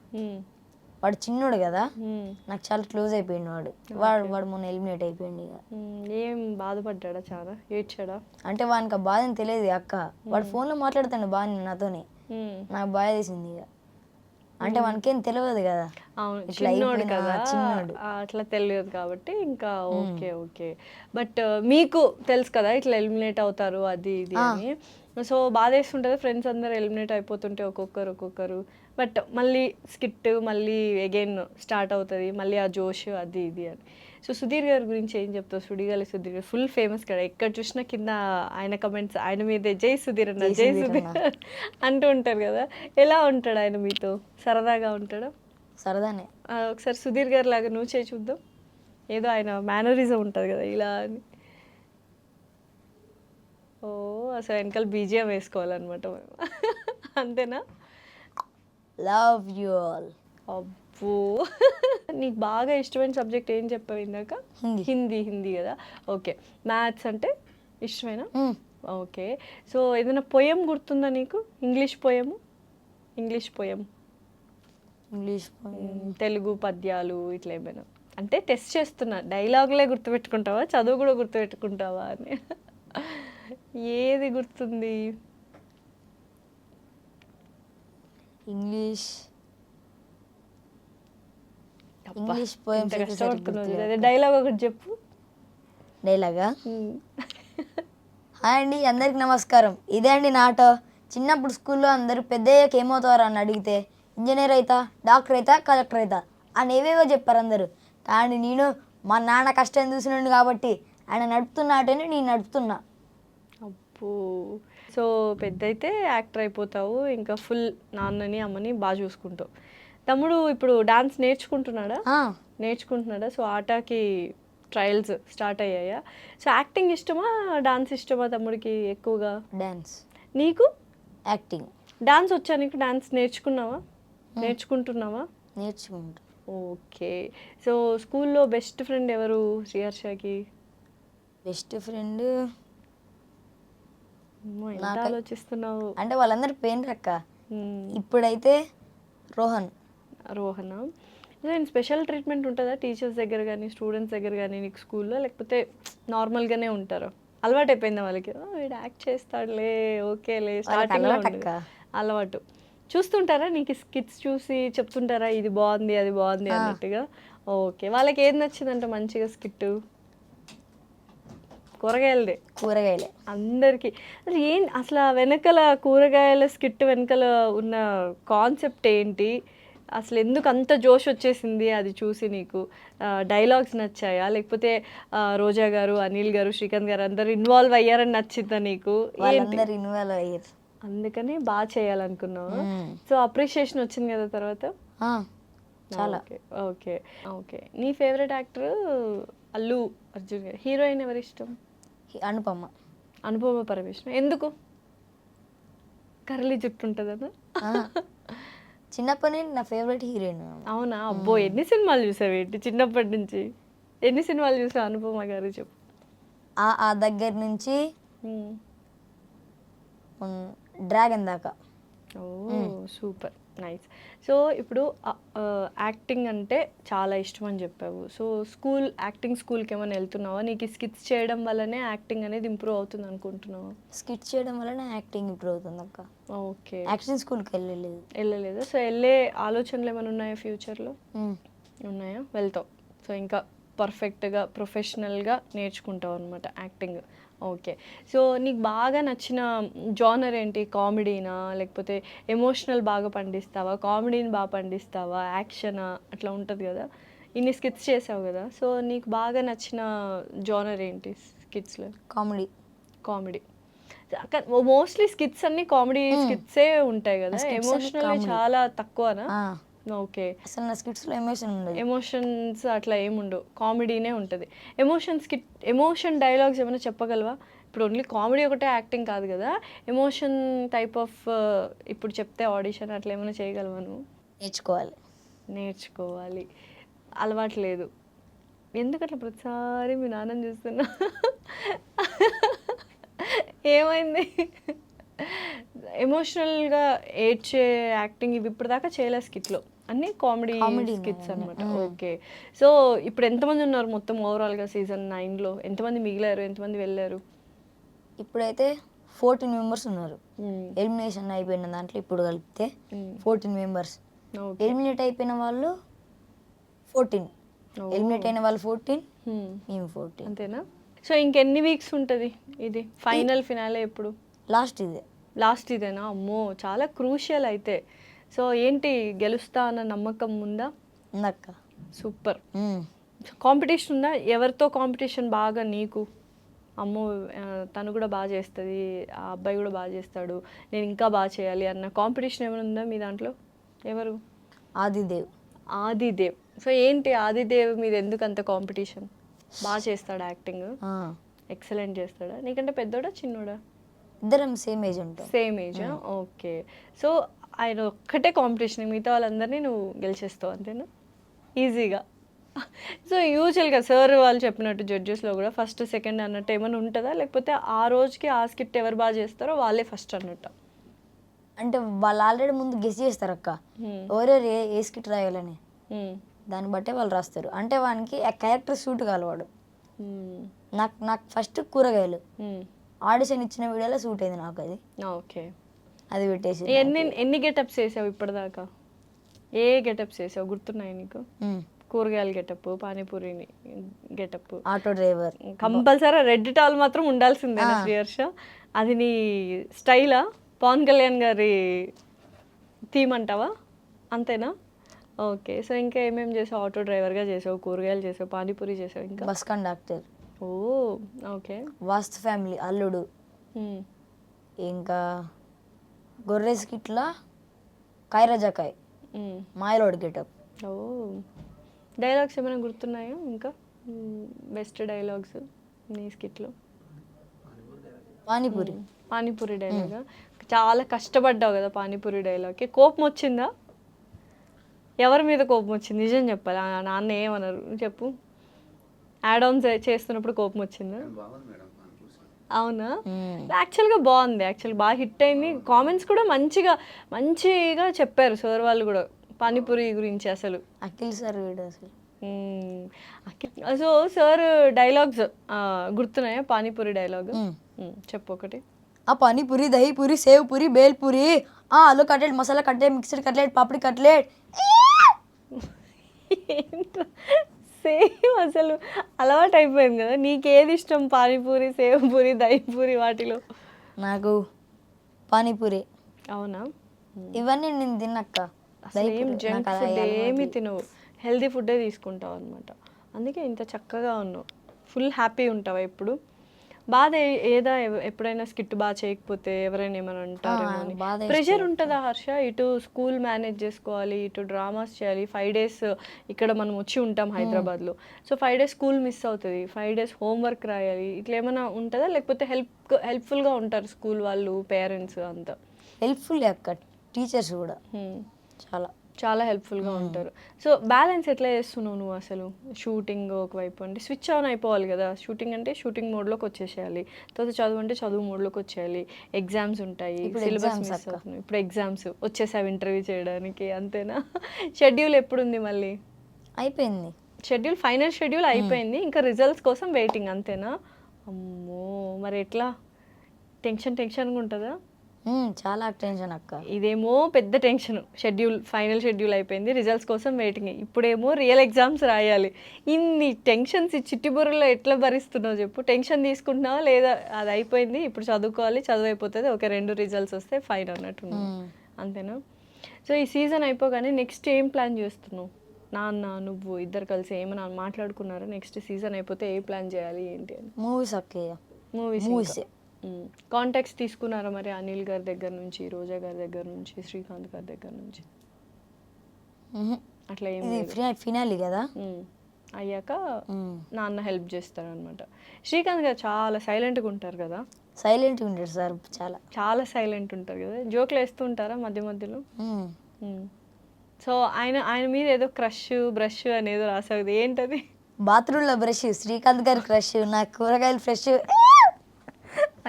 వాడు చిన్నోడు కదా, నాకు చాలా క్లోజ్ అయిపోయిండు. వాడు మొన్న ఎలిమినేట్ అయిపోయింది. ఇక ఏం బాధపడ్డా? చాలా ఏడ్చాడా? అంటే వానికి ఆ బాధని తెలియదు అక్క. వాడు ఫోన్లో మాట్లాడుతాడు బాగా నాతోని, నాకు బాధ వేసింది. ఇక అంటే మనకేం తెలియదు కదా. అవును, చిన్నోడు కదా, అట్లా తెలియదు కాబట్టి ఇంకా ఓకే. బట్ మీకు తెలుసు కదా ఇట్లా ఎలిమినేట్ అవుతారు అది ఇది అని. సో బాధ వేస్తుంటుంది ఫ్రెండ్స్ అందరు ఎలిమినేట్ అయిపోతుంటే ఒక్కొక్కరు. బట్ మళ్ళీ స్కిట్ మళ్ళీ అగైన్ స్టార్ట్ అవుతుంది, మళ్ళీ ఆ జోష్ అది ఇది అని. సో సుధీర్ గారి గురించి ఏం చెప్తావు? సుధీర్ గారు ఫుల్ ఫేమస్ కదా, ఎక్కడ చూసినా కింద ఆయన కమెంట్స్ ఆయన మీదే జై సుధీర్ అన్న జై సుధీర్ అంటూ ఉంటారు కదా. ఎలా ఉంటాడు ఆయన మీతో? సరదాగా ఉంటాడా? సరదానే. ఒకసారి సుధీర్ గారి లాగా నువ్వు చేయి చూద్దాం. ఏదో ఆయన మేనరిజం ఉంటుంది కదా ఇలా అని. ఓ, అసలు వెనకాల బీజిఎం వేసుకోవాలన్నమాట మేము. అంతేనా? Love you all. అబ్బో, నీకు బాగా ఇష్టమైన సబ్జెక్ట్ ఏం చెప్పావు ఇందాక? హిందీ కదా. ఓకే, మ్యాథ్స్ అంటే ఇష్టమేనా? ఓకే, సో ఏదైనా పోయం గుర్తుందా నీకు? ఇంగ్లీష్ పోయం, తెలుగు పద్యాలు ఇట్లా ఏమైనా? అంటే టెస్ట్ చేస్తున్నా, డైలాగులే గుర్తుపెట్టుకుంటావా, చదువు కూడా గుర్తుపెట్టుకుంటావా అని. ఏది గుర్తుంది? English poem. డైలాగ్ ఒకటి చెప్పు. డైలాగా? హాయ్ అండి, అందరికి నమస్కారం. ఇదే అండి నాటో. చిన్నప్పుడు స్కూల్లో అందరూ పెద్దయ్యాక ఏమవుతారు అని అడిగితే ఇంజనీర్ అవుతా, డాక్టర్ అవుతా, కలెక్టర్ అవుతా అని ఏవేవో చెప్పారు అందరూ. కానీ నేను మా నాన్న కష్టం చూసినాడు కాబట్టి ఆయన నడుపుతున్నాటని నేను నడుపుతున్నా. అబ్బో, సో పెద్ద అయితే యాక్టర్ అయిపోతావు, ఇంకా ఫుల్ నాన్నని అమ్మని బాగా చూసుకుంటావు. తమ్ముడు ఇప్పుడు డాన్స్ నేర్చుకుంటున్నాడా? సో ఆటకి ట్రయల్స్ స్టార్ట్ అయ్యాయా? సో యాక్టింగ్ ఇష్టమా డాన్స్ ఇష్టమా తమ్ముడికి ఎక్కువగా? డాన్స్. నీకు? యాక్టింగ్. డాన్స్ వచ్చా నీకు? డాన్స్ నేర్చుకుంటున్నావా? నేర్చుకుంటా. ఓకే. సో స్కూల్లో బెస్ట్ ఫ్రెండ్ ఎవరు శ్రీహర్షకి? బెస్ట్ ఫ్రెండ్ ఎంత ఆలోచిస్తున్నావు? అంటే వాళ్ళందరూ పోయినరు అక్క. ఇప్పుడైతే రోహనా? నేను స్పెషల్ ట్రీట్మెంట్ ఉంటుందా టీచర్స్ దగ్గర కానీ స్టూడెంట్స్ దగ్గర కానీ నీకు స్కూల్లో, లేకపోతే నార్మల్గానే ఉంటారు? అలవాటు అయిపోయిందా వాళ్ళకి? వీడు యాక్ట్ చేస్తాడులే, ఓకేలే, స్టార్టింగ్లో అలవాటు. చూస్తుంటారా నీకు స్కిట్స్ చూసి చెప్తుంటారా ఇది బాగుంది అది బాగుంది అన్నట్టుగా? ఓకే. వాళ్ళకి ఏది నచ్చిందంటే మంచిగా స్కిట్? కూరగాయలే అందరికీ. అసలు వెనకల కూరగాయల స్కిట్ వెనకల ఉన్న కాన్సెప్ట్ ఏంటి? అసలు ఎందుకు అంత జోష్ వచ్చేసింది అది చూసి నీకు? డైలాగ్స్ నచ్చాయా, లేకపోతే రోజా గారు, అనిల్ గారు, శ్రీకాంత్ గారు అందరు ఇన్వాల్వ్ అయ్యారని నచ్చిందా నీకు? ఇన్వాల్వ్ అయ్యారు, అందుకని బాగా చేయాలనుకున్నావు. సో అప్రిషియేషన్ వచ్చింది కదా తర్వాత? చాలా. ఓకే. నీ ఫేవరెట్ యాక్టర్ అల్లు అర్జున్ గారు. హీరోయిన్ ఎవరు ఇష్టం? అనుపమ పరమేశ్వరన్. ఎందుకు? కర్లీ జుట్టు ఉంటుందన్నా? చిన్నప్పటి నుంచి నా ఫేవరెట్ హీరోయిన్. అవునా? అబ్బో, ఎన్ని సినిమాలు చూసావు ఏంటి చిన్నప్పటి నుంచి? ఎన్ని సినిమాలు చూసావు అనుపమ గారు చెప్పు? ఆ దగ్గర నుంచి డ్రాగన్ దాకా. ఓ సూపర్, నైస్. సో ఇప్పుడు యాక్టింగ్ అంటే చాలా ఇష్టం అని చెప్పావు. సో యాక్టింగ్ స్కూల్కి ఏమైనా వెళ్తున్నావా? నీకు స్కిట్స్ చేయడం వల్లనే యాక్టింగ్ అనేది ఇంప్రూవ్ అవుతుంది అనుకుంటున్నావా? స్కిట్స్ చేయడం వల్లనే యాక్టింగ్ ఇంప్రూవ్ అవుతుంది అక్క. ఓకే. యాక్టింగ్ స్కూల్కి వెళ్ళలేదు. సో వెళ్ళే ఆలోచనలు ఏమైనా ఉన్నాయా ఫ్యూచర్లో? ఉన్నాయా? వెళ్తావు. సో ఇంకా పర్ఫెక్ట్గా ప్రొఫెషనల్గా నేర్చుకుంటావు అనమాట యాక్టింగ్. ఓకే. సో నీకు బాగా నచ్చిన జానర్ ఏంటి? కామెడీనా, లేకపోతే ఎమోషనల్ బాగా పండిస్తావా, కామెడీని బాగా పండిస్తావా, యాక్షనా, అట్లా ఉంటుంది కదా? ఇన్ని స్కిట్స్ చేసావు కదా, సో నీకు బాగా నచ్చిన జానర్ ఏంటి స్కిట్స్లో? కామెడీ. మోస్ట్లీ స్కిట్స్ అన్ని కామెడీ స్కిట్సే ఉంటాయి కదా, ఎమోషనల్ చాలా తక్కువనా? ఓకే. అసలు నా స్కిట్స్లో ఎమోషన్స్ అట్లా ఏముండవు, కామెడీనే ఉంటుంది. ఎమోషన్ డైలాగ్స్ ఏమైనా చెప్పగలవా? ఇప్పుడు ఓన్లీ కామెడీ ఒకటే యాక్టింగ్ కాదు కదా, ఎమోషన్ టైప్ ఆఫ్ ఇప్పుడు చెప్తే ఆడిషన్ అట్లా ఏమైనా చేయగలవా నువ్వు? నేర్చుకోవాలి. అలవాటు లేదు. ఎందుకు అట్లా ప్రతిసారి మీ నాన్నని చూస్తున్నా? ఏమైంది? ఎమోషనల్గా ఏడ్చే యాక్టింగ్ ఇవి ఇప్పుడు దాకా చేయలే స్కిట్లో, అన్నీ కామెడీ స్కిట్స్ అనమాట. ఓకే. సో ఇప్పుడు ఎంతమంది ఉన్నారు మొత్తం ఓవరాల్గా సీజన్ 9లో? ఎంతమంది మిగిలారు, ఎంతమంది వెళ్ళారు? ఇప్పుడైతే 14 మెంబర్స్ ఉన్నారు. ఎలిమినేషన్ అయిపోయిన దాంట్లో ఇప్పుడు కలిపితే 14 మెంబర్స్. ఎలిమినేట్ అయిపోయిన వాళ్ళు 14, ఎలిమినేట్ అయిన వాళ్ళు 14, మేము 14. అంతేనా? సో ఇంకెన్ని వీక్స్ ఉంటుంది ఇది? ఫైనల్ ఫినాలే ఎప్పుడు? లాస్ట్ ఇదేనా? అమ్మో, చాలా క్రూషియల్ అయితే. సో ఏంటి, గెలుస్తా అన్న నమ్మకం ఉందా? ఉందక్క. సూపర్. కాంపిటీషన్ ఉందా? ఎవరితో కాంపిటీషన్ బాగా నీకు? అమ్మో తను కూడా బాగా చేస్తుంది, ఆ అబ్బాయి కూడా బాగా చేస్తాడు, నేను ఇంకా బాగా చేయాలి అన్న కాంపిటీషన్ ఏమైనా ఉందా మీ దాంట్లో? ఎవరు? ఆదిదేవ్. సో ఏంటి ఆదిదేవ్ మీద ఎందుకు అంత కాంపిటీషన్? బాగా చేస్తాడా యాక్టింగ్? ఎక్సలెంట్ చేస్తాడా? నీకంటే పెద్దోడా చిన్నోడా? ఇద్దరం సేమ్ ఏజ్ ఉంటాం. సేమ్ ఏజా? ఓకే. సో ఆయన ఒక్కటే కాంపిటీషన్, మిగతా వాళ్ళందరినీ నువ్వు గెలిచేస్తావు అంతేనా? ఈజీగా. సో యూజువల్గా సార్ వాళ్ళు చెప్పినట్టు జడ్జెస్లో కూడా ఫస్ట్ సెకండ్ అన్నట్టు ఏమైనా ఉంటుందా, లేకపోతే ఆ రోజుకి ఆ స్కిట్ ఎవరు బాగా చేస్తారో వాళ్ళే ఫస్ట్ అన్నట్టు? అంటే వాళ్ళు ఆల్రెడీ ముందు గెస్ చేస్తారు అక్క, ఎవరెవరు ఏ స్కిట్ రాయాలని, దాన్ని బట్టే వాళ్ళు రాస్తారు. అంటే వానికి ఆ క్యారెక్టర్ సూట్ కాలవాడు. నాకు ఫస్ట్ కూరగాయలు ఆడిషన్ ఇచ్చిన వీడియోలో సూట్ అయింది నాకు అది. ఓకే. అది పెట్టేసి ఎన్ని గెటప్స్ వేసావు ఇప్పటిదాకా? ఏ గెటప్స్ వేసావు గుర్తున్నాయి నీకు? కూరగాయల getup, panipuri getup, auto driver, compulsory red tall మాత్రం ఉండాల్సిందే శ్రీహర్ష. అది నీ స్టైలా? పవన్ కళ్యాణ్ గారి థీమ్ అంటావా? అంతేనా? ఓకే. సో, ఇంకా ఏమేమి చేసావు? ఆటో డ్రైవర్‌గా చేసావు, కూరగాయలు చేసావు, పానీపూరి చేసావు ఇంకా? బస్ కండక్టర్, ఓహ్! ఓకే. వాస్తు ఫ్యామిలీ అల్లుడు, హ్మ్. ఇంకా గొర్రె స్కిట్లా కైరజకాయ్, హ్మ్. మాయలోడ్ గెటప్. ఓహ్! డైలాగ్స్ ఏమైనా గుర్తున్నాయా ఇంకా? బెస్ట్ డైలాగ్స్ నీ స్కిట్‌లో? పానీపూరి. పానీపూరి డైలాగా? చాలా కష్టపడ్డావు కదా పానీపూరి డైలాగ్‌కి. కోపం వచ్చిందా? ఎవరి మీద కోపం వచ్చింది? నిజం చెప్పాలి. నాన్న ఏమనరు చెప్పు. యాడ్ ఆన్స్ చేస్తున్నప్పుడు కోపం వచ్చిందా? అవునా? యాక్చువల్‌గా బాగుంది. యాక్చువల్ బాగా హిట్ అయింది. కామెంట్స్ కూడా మంచిగా చెప్పారు సార్ వాళ్ళు కూడా పానీపూరి గురించి అసలు. అఖిల్ సార్ వీడు అసలు సో సార్ డైలాగ్స్ గుర్తున్నాయా? పానీపూరి డైలాగ్ చెప్పు ఒకటి. ఆ పానీపూరి, దహీ పూరి, సేవ్ పూరి, బేల్ పూరి, ఆలు cutlet, masala cutlet, mixed cutlet, papdi cutlet. Same అసలు అలవాటు అయిపోయింది కదా. నీకేది ఇష్టం? పానీపూరి, సేవ్ పూరి, దహీ పూరి వాటిలో? నాకు పానీపూరి. అవునా? ఇవన్నీ నేను తిన్నక్క. అసలు ఏం జంక్ ఫుడ్ ఏమి తినవు, హెల్దీ ఫుడ్డే తీసుకుంటావు అనమాట. అందుకే ఇంత చక్కగా ఉన్నావు. ఫుల్ హ్యాపీ ఉంటావా ఎప్పుడు? బాధ ఏదా? ఎప్పుడైనా స్కిట్ బాగా చేయకపోతే ఎవరైనా ఏమైనా అంటారేమో అని ప్రెషర్ ఉంటుందా హర్ష? ఇటు స్కూల్ మేనేజ్ చేసుకోవాలి, ఇటు డ్రామాస్ చేయాలి. 5 days ఇక్కడ మనం వచ్చి ఉంటాం హైదరాబాద్లో. సో 5 days స్కూల్ మిస్ అవుతుంది, 5 days హోంవర్క్ రాయాలి. ఇట్లా ఏమైనా ఉంటుందా? లేకపోతే హెల్ప్ఫుల్గా ఉంటారు స్కూల్ వాళ్ళు, పేరెంట్స్ అంతా? హెల్ప్ఫుల్ అక్క, టీచర్స్ కూడా చాలా హెల్ప్ఫుల్గా ఉంటారు. సో బ్యాలెన్స్ ఎట్లా చేస్తున్నావు నువ్వు అసలు? షూటింగ్ ఒకవైపు అంటే స్విచ్ ఆన్ అయిపోవాలి కదా. షూటింగ్ అంటే షూటింగ్ మోడ్లోకి వచ్చేసేయాలి, తర్వాత చదువు అంటే చదువు మోడ్లోకి వచ్చేయాలి. ఎగ్జామ్స్ ఉంటాయి, సిలబస్ మిస్ అవుతుంది. ఇప్పుడు ఎగ్జామ్స్ వచ్చేసావు ఇంటర్వ్యూ చేయడానికి, అంతేనా? షెడ్యూల్ ఎప్పుడు ఉంది మళ్ళీ? అయిపోయింది షెడ్యూల్, ఫైనల్ షెడ్యూల్ అయిపోయింది, ఇంకా రిజల్ట్స్ కోసం వెయిటింగ్, అంతేనా? అమ్మో, మరి ఎట్లా? టెన్షన్గా ఉంటుందా? చాలా టెన్షన్ అక్క. ఇదేమో పెద్ద టెన్షన్. ఫైనల్ షెడ్యూల్ అయిపోయింది, రిజల్ట్స్ కోసం వెయిటింగ్. ఇప్పుడేమో రియల్ ఎగ్జామ్స్ రాయాలి. ఇన్ని టెన్షన్స్ ఈ చిట్టిబుర్రలో ఎట్లా భరిస్తున్నావు చెప్పు? టెన్షన్ తీసుకుంటున్నావా లేదా? అది అయిపోయింది, ఇప్పుడు చదువుకోవాలి, చదువు అయిపోతుంది, ఓకే 2 రిజల్ట్స్ వస్తే ఫైన్ అన్నట్టున్నావు, అంతేనా? సో ఈ సీజన్ అయిపోగానే నెక్స్ట్ ఏం ప్లాన్ చేస్తున్నావు? నాన్న నువ్వు ఇద్దరు కలిసి ఏమైనా మాట్లాడుకున్నారా? నెక్స్ట్ సీజన్ అయిపోతే ఏ ప్లాన్ చేయాలి ఏంటి అని? మూవీస్ అక్క. మూవీస్ కాంటాక్ట్స్ తీసుకున్నారా మరి? అనిల్ గారి దగ్గర నుంచి, రోజా గారి దగ్గర నుంచి, శ్రీకాంత్ గారి దగ్గర నుంచి అట్లా ఏం లేదు? ఫినాలి కదా అయ్యాక నాన్న హెల్ప్ చేస్తారనమాట. శ్రీకాంత్ గారు చాలా సైలెంట్గా ఉంటారు కదా. సైలెంట్గా ఉంటారు సార్, చాలా సైలెంట్ ఉంటారు కదా. జోక్లు వేస్తూ ఉంటారా మధ్య మధ్యలో? సో ఆయన మీద ఏదో బ్రష్ అనేదో రాసావు, ఏంటది? బాత్రూంలో బ్రష్, శ్రీకాంత్ గారి క్రష్, నా కూరగాయలు ఫ్రెష్.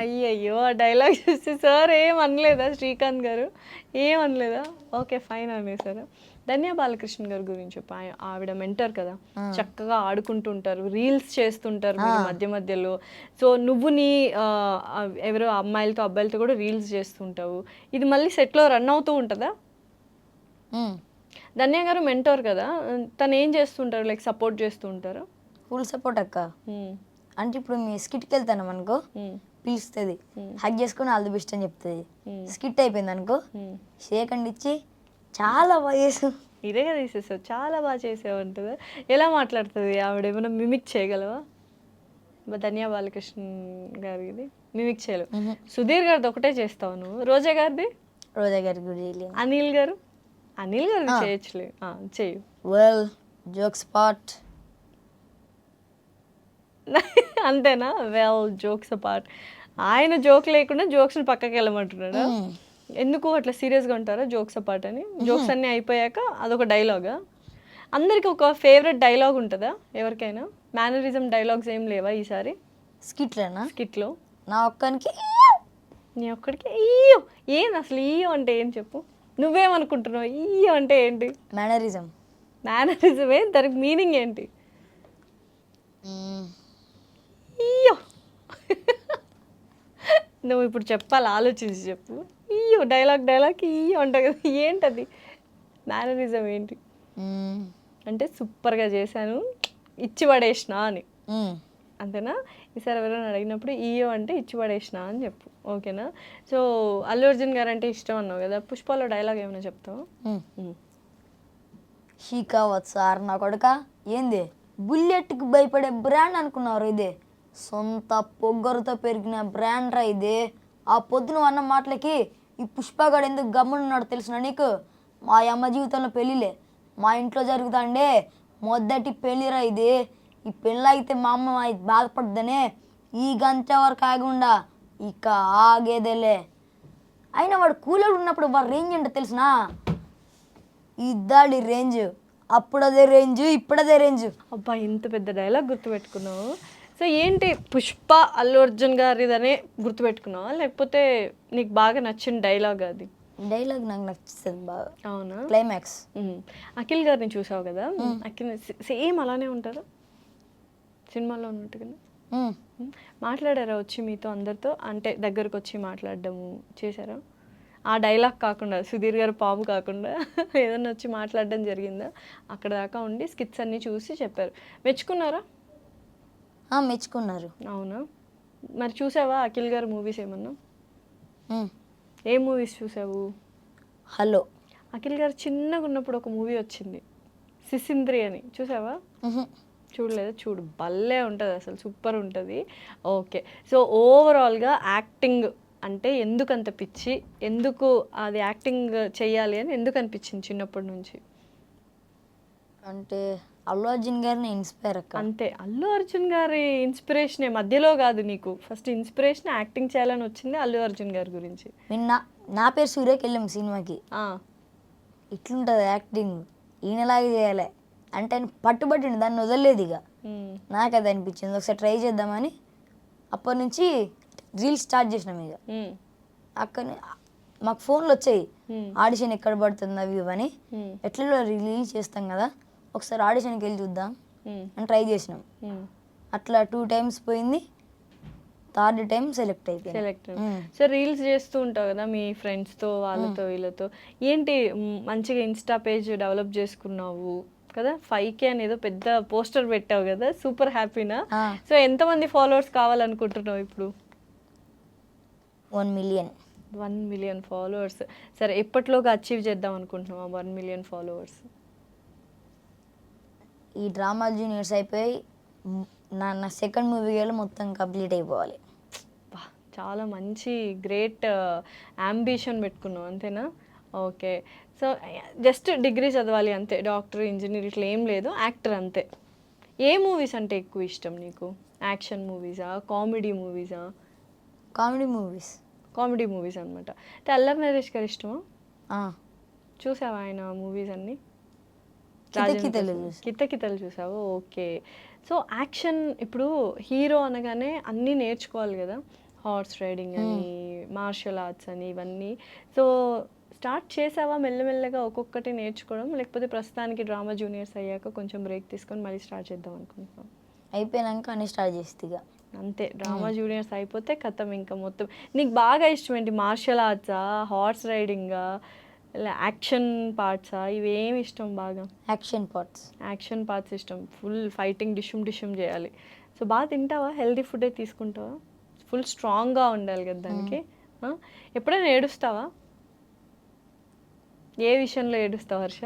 అయ్యయ్యో, ఆ డైలాగ్ చూస్తే సార్ ఏమనలేదా? శ్రీకాంత్ గారు ఏమనలేదా? ఓకే ఫైన్ అనేసారా? ధన్య బాలకృష్ణ గారి గురించి చెప్పు. ఆవిడ మెంటర్ కదా, చక్కగా ఆడుకుంటుంటారు, రీల్స్ చేస్తుంటారు మధ్య మధ్యలో. సో నువ్వు నీ ఎవరో అమ్మాయిలతో అబ్బాయిలతో కూడా రీల్స్ చేస్తుంటావు. ఇది మళ్ళీ సెట్లో రన్ అవుతూ ఉంటుందా? ధన్య గారు మెంటర్ కదా, తను ఏం చేస్తుంటారు? లైక్ సపోర్ట్ చేస్తూ ఉంటారు? ఫుల్ సపోర్ట్ అక్క. అంటే ఇప్పుడు మీ స్కిట్కి వెళ్తాను అనుకో, పిలుస్తుంది, హక్ చేసుకుని ఆల్ ది బెస్ట్ అని చెప్తుంది. స్కిట్ అయిపోయింది అనుకో, షేక్ అండ్ ఇచ్చి చాలా బాగా చేసావు, ఇదే కదా తీసేసావు, చాలా బాగా చేసావు అంటుందా? ఎలా మాట్లాడుతుంది ఆవిడ? ఏమైనా మిమిక్ చేయగలవా? ధన్య బాలకృష్ణ గారిది మిమిక్ చేయలేవు. సుధీర్ గారిది ఒకటే చేస్తావు నువ్వు. రోజా గారిది? రోజా గారి గురించి. అనిల్ గారు చేయొచ్చులే, చెయ్యి. Well jokes part. అంతేనా? Well jokes apart. ఆయన జోక్ లేకుండా జోక్స్ని పక్కకి వెళ్ళమంటున్నాడా? ఎందుకు అట్లా సీరియస్గా ఉంటారా జోక్స్ అపార్ట్ అని? జోక్స్ అన్నీ అయిపోయాక అదొక డైలాగా? అందరికి ఒక ఫేవరెట్ డైలాగ్ ఉంటుందా ఎవరికైనా? మేనరిజం డైలాగ్స్ ఏం లేవా ఈసారి స్కిట్లో? నా ఒక్కనికి నీ ఒక్కడికి ఈయో. ఏంది అసలు ఈయో అంటే ఏం చెప్పు? నువ్వేమనుకుంటున్నావు ఈయో అంటే ఏంటి? మేనరిజమే, దానికి మీనింగ్ ఏంటి? ఈయో. నువ్వు ఇప్పుడు చెప్పాలి, ఆలోచించి చెప్పు. ఈయో డైలాగ్ ఈయో అంటావు కదా, ఏంటది? మేనరిజం ఏంటి? అంటే సూపర్గా చేశాను, ఇచ్చి పడేసిన అని, అంతేనా? ఈసారి ఎవరైనా అడిగినప్పుడు ఈయో అంటే ఇచ్చి పడేసిన అని చెప్పు, ఓకేనా? సో అల్లు అర్జున్ గారు అంటే ఇష్టం అన్నావు కదా, పుష్పలో డైలాగ్ ఏమైనా చెప్తావా? షీకావత్ సార్ నా కొడుక ఏంది బుల్లెట్కి భయపడే బ్రాండ్ అనుకున్నారు ఇదే సొంత పొగ్గరుతో పెరిగిన బ్రాండ్ రా ఇదే. ఆ పొద్దున అన్న మాటలకి ఈ పుష్పగాడు ఎందుకు గమ్మునున్నాడు తెలిసిన నీకు? మా అమ్మ జీవితంలో పెళ్ళిలే మా ఇంట్లో జరుగుతాండే మొదటి పెళ్ళిరా ఇది. ఈ పెళ్ళి అయితే మా అమ్మ బాధపడ్డనే ఈ గంట వరకు ఆగకుండా ఇక ఆగేదేలే. అయినా వాడు కూలర్ ఉన్నప్పుడు వాడు రేంజ్ ఏంటో తెలిసినా? ఇద్దాడి రేంజ్, అప్పుడదే రేంజ్ ఇప్పుడదే రేంజ్. అబ్బా ఇంత పెద్ద డైలాగ్ గుర్తుపెట్టుకున్నావు. సో ఏంటి పుష్ప అల్లు అర్జున్ గారిదనే గుర్తుపెట్టుకున్నావా లేకపోతే నీకు బాగా నచ్చిన డైలాగ్ అది? డైలాగ్ నాకు నచ్చుతుంది బాగా. అవునా? క్లైమాక్స్. అఖిల్ గారిని చూసావు కదా, అఖిల్ సేమ్ అలానే ఉంటారా సినిమాలో ఉన్నట్టుగా? మాట్లాడారా వచ్చి మీతో అందరితో? అంటే దగ్గరకు వచ్చి మాట్లాడడము చేశారా? ఆ డైలాగ్ కాకుండా సుధీర్ గారు పాము కాకుండా ఏదన్నా వచ్చి మాట్లాడడం జరిగిందా? అక్కడ దాకా ఉండి స్కిట్స్ అన్నీ చూసి చెప్పారు. మెచ్చుకున్నారా? మెచ్చుకున్నారు. అవునా? మరి చూసావా అఖిల్ గారు మూవీస్ ఏమన్నా? ఏ మూవీస్ చూసావు? హలో. అఖిల్ గారు చిన్నగా ఉన్నప్పుడు ఒక మూవీ వచ్చింది సిసింద్రి అని, చూసావా? చూడలేదు? చూడు, భలే ఉంటుంది అసలు, సూపర్ ఉంటుంది. ఓకే, సో ఓవరాల్గా యాక్టింగ్ అంటే ఎందుకు అంత పిచ్చి, ఎందుకు అది యాక్టింగ్ చెయ్యాలి అని ఎందుకు అనిపించింది చిన్నప్పటి నుంచి? అంటే అల్లు అర్జున్ గారిని ఇన్స్పైర్ అక్క. అంతే, అల్లు అర్జున్ గారి ఇన్స్పిరేషనే, మధ్యలో కాదు నీకు ఫస్ట్ ఇన్స్పిరేషన్ యాక్టింగ్ చేయాలని వచ్చింది అల్లు అర్జున్ గారి గురించి. నా పేరు సూర్యకి వెళ్ళాం సినిమాకి. ఇట్లుంటుంది యాక్టింగ్, ఈయనలాగే చేయాలి అంటే పట్టుబట్టిండు, దాన్ని వదలలేదు ఇక. నాకు అది అనిపించింది ఒకసారి ట్రై చేద్దామని అప్పటి నుంచి రీల్స్ స్టార్ట్ చేసినాం. ఇక అక్కడ మాకు ఫోన్లు వచ్చాయి ఆడిషన్ ఎక్కడ పడుతుంది అవి ఇవని, ఎట్లా రిలీజ్ చేస్తాం కదా ఒకసారి ఆడిషన్కి వెళ్ళి చూద్దాం అని ట్రై చేసినాం. అట్లా 2 times పోయింది, 3rd time సెలెక్ట్ అయిపోయింది. సో రీల్స్ చేస్తూ ఉంటావు కదా మీ ఫ్రెండ్స్తో వాళ్ళతో వీళ్ళతో, ఏంటి మంచిగా ఇన్స్టా పేజ్ డెవలప్ చేసుకున్నావు కదా, 5K అనేదో పెద్ద పోస్టర్ పెట్టావు కదా, సూపర్ హ్యాపీనా? సో ఎంతమంది ఫాలోవర్స్ కావాలనుకుంటున్నావు ఇప్పుడు? 1 million. 1 million followers. సరే, ఎప్పటిలోగా అచీవ్ చేద్దాం అనుకుంటున్నావా 1 million ఫాలోవర్స్? ఈ డ్రామా జూనియర్స్ అయిపోయి నా సెకండ్ మూవీ మొత్తం కంప్లీట్ అయిపోవాలి. చాలా మంచి గ్రేట్ అంబిషన్ పెట్టుకున్నావు, అంతేనా? ఓకే, సో జస్ట్ డిగ్రీ చదవాలి అంతే, డాక్టర్ ఇంజనీర్ ఇట్లా ఏం లేదు, యాక్టర్ అంతే. ఏ మూవీస్ అంటే ఎక్కువ ఇష్టం నీకు? యాక్షన్ మూవీసా, కామెడీ మూవీసా? Comedy movies. కామెడీ మూవీస్ అనమాట. అంటే అల్లరి నరేష్ గారు ఇష్టమా? చూసావా ఆయన మూవీస్ అన్నీ? కితకితలు చూసావు. ఓకే, సో యాక్షన్ ఇప్పుడు హీరో అనగానే అన్నీ నేర్చుకోవాలి కదా, హార్స్ రైడింగ్ అని, మార్షల్ ఆర్ట్స్ అని, ఇవన్నీ. సో స్టార్ట్ చేసావా మెల్లమెల్లగా ఒక్కొక్కటి నేర్చుకోవడం, లేకపోతే ప్రస్తుతానికి డ్రామా జూనియర్స్ అయ్యాక కొంచెం బ్రేక్ తీసుకొని మళ్ళీ స్టార్ట్ చేద్దాం అనుకుంటున్నాం? అయిపోయాక అన్నీ స్టార్ట్ చేస్తే ఇక అంతే, డ్రామా జూనియర్స్ అయిపోతే కథం ఇంకా మొత్తం. నీకు బాగా ఇష్టం ఏంటి? మార్షల్ ఆర్ట్సా, హార్స్ రైడింగా, యాక్షన్ పార్ట్సా? ఇవేమి ఇష్టం బాగా? యాక్షన్ పార్ట్స్ ఇష్టం. ఫుల్ ఫైటింగ్ డిషుమ్ చేయాలి. సో బాగా తింటావా? హెల్తీ ఫుడే తీసుకుంటావా? ఫుల్ స్ట్రాంగ్గా ఉండాలి కదా దానికి. ఎప్పుడైనా ఏడుస్తావా? ఏ విషయంలో ఏడుస్తావు హర్ష?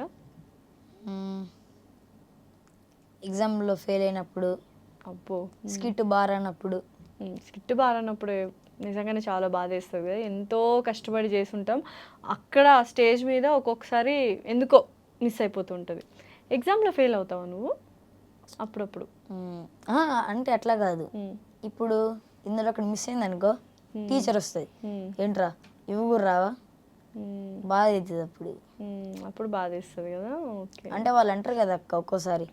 ఎగ్జామ్లో ఫెయిల్ అయినప్పుడు. అబ్బో. స్కిట్ బారన్నప్పుడు నిజంగానే చాలా బాధ వేస్తుంది కదా, ఎంతో కష్టపడి చేసుంటాం, అక్కడ స్టేజ్ మీద ఒక్కొక్కసారి ఎందుకో మిస్ అయిపోతుంటుంది. ఎగ్జామ్లో ఫెయిల్ అవుతావా నువ్వు అప్పుడప్పుడు? అంటే అట్లా కాదు, ఇప్పుడు ఇందులో అక్కడ మిస్ అయింది అనుకో, టీచర్ వస్తుంది, ఏంట్రా ఇవి కూడా రావా, బాధ అవుతుంది అప్పుడు బాధ వేస్తుంది కదా. ఓకే, అంటే వాళ్ళు అంటారు కదా అక్క ఒక్కోసారి